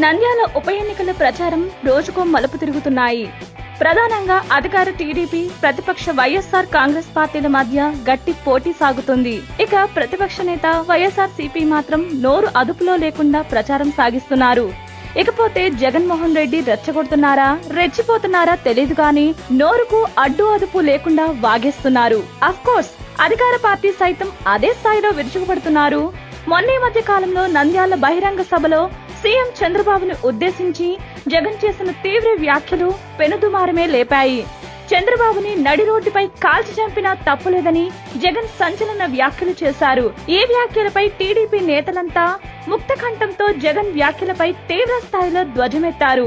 నంద్యాల ఉప ఎన్నికల ప్రచారం రోజుకో మలుపు తిరుగుతున్నాయి. ప్రధానంగా అధికార టీడీపీ, ప్రతిపక్ష వైఎస్ఆర్ కాంగ్రెస్ పార్టీల మధ్య గట్టి పోటీ సాగుతుంది. ఇక ప్రతిపక్ష నేత వైఎస్ఆర్సీపీ మాత్రం నోరు అదుపులో లేకుండా ప్రచారం సాగిస్తున్నారు. ఇకపోతే జగన్మోహన్ రెడ్డి రెచ్చగొడుతున్నారా, రెచ్చిపోతున్నారా తెలియదు గాని నోరుకు అడ్డు అదుపు లేకుండా వాగేస్తున్నారు. అఫ్కోర్స్ అధికార పార్టీ సైతం అదే స్థాయిలో విరుచుకుపడుతున్నారు. మొన్న మధ్య కాలంలో నంద్యాల బహిరంగ సభలో సీఎం చంద్రబాబును ఉద్దేశించి జగన్ చేసిన తీవ్ర వ్యాఖ్యలు పెనుదుమారమే లేపాయి. చంద్రబాబుని నడి రోడ్డుపై కాల్చి చంపినా తప్పులేదని జగన్ సంచలన వ్యాఖ్యలు చేశారు. ఈ వ్యాఖ్యలపై టీడీపీ నేతలంతా ముక్తకంఠంతో జగన్ వ్యాఖ్యలపై తీవ్ర స్థాయిలో ధ్వజమెత్తారు.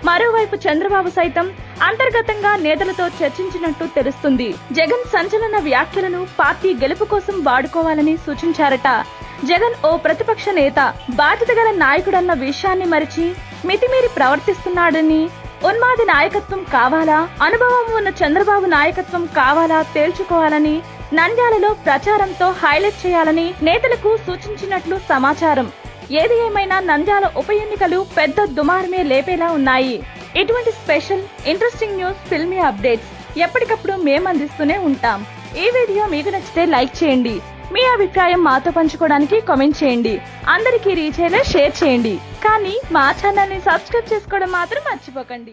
మరోవైపు చంద్రబాబు సైతం అంతర్గతంగా నేతలతో చర్చించినట్టు తెలుస్తుంది. జగన్ సంచలన వ్యాఖ్యలను పార్టీ గెలుపు కోసం వాడుకోవాలని సూచించారట. జగన్ ఓ ప్రతిపక్ష నేత, బాధ్యత గల నాయకుడన్న విషయాన్ని మరిచి మితిమీరి ప్రవర్తిస్తున్నాడని, ఉన్మాది నాయకత్వం కావాలా, అనుభవం ఉన్న చంద్రబాబు నాయకత్వం కావాలా తేల్చుకోవాలని నంద్యాలలో ప్రచారంతో హైలైట్ చేయాలని నేతలకు సూచించినట్లు సమాచారం. ఏది ఏమైనా నంద్యాల ఉప ఎన్నికలు పెద్ద దుమారమే లేపేలా ఉన్నాయి. ఇటువంటి special interesting news, filmy updates ఎప్పటికప్పుడు మేము అందిస్తూనే ఉంటాం. ఈ వీడియో మీకు నచ్చితే లైక్ చేయండి. మీ అభిప్రాయం మాతో పంచుకోవడానికి కామెంట్ చేయండి. అందరికీ రీచ్ అయ్యేలా షేర్ చేయండి. కానీ మా ఛానల్ ని సబ్స్క్రైబ్ చేసుకోవడం మాత్రం మర్చిపోకండి.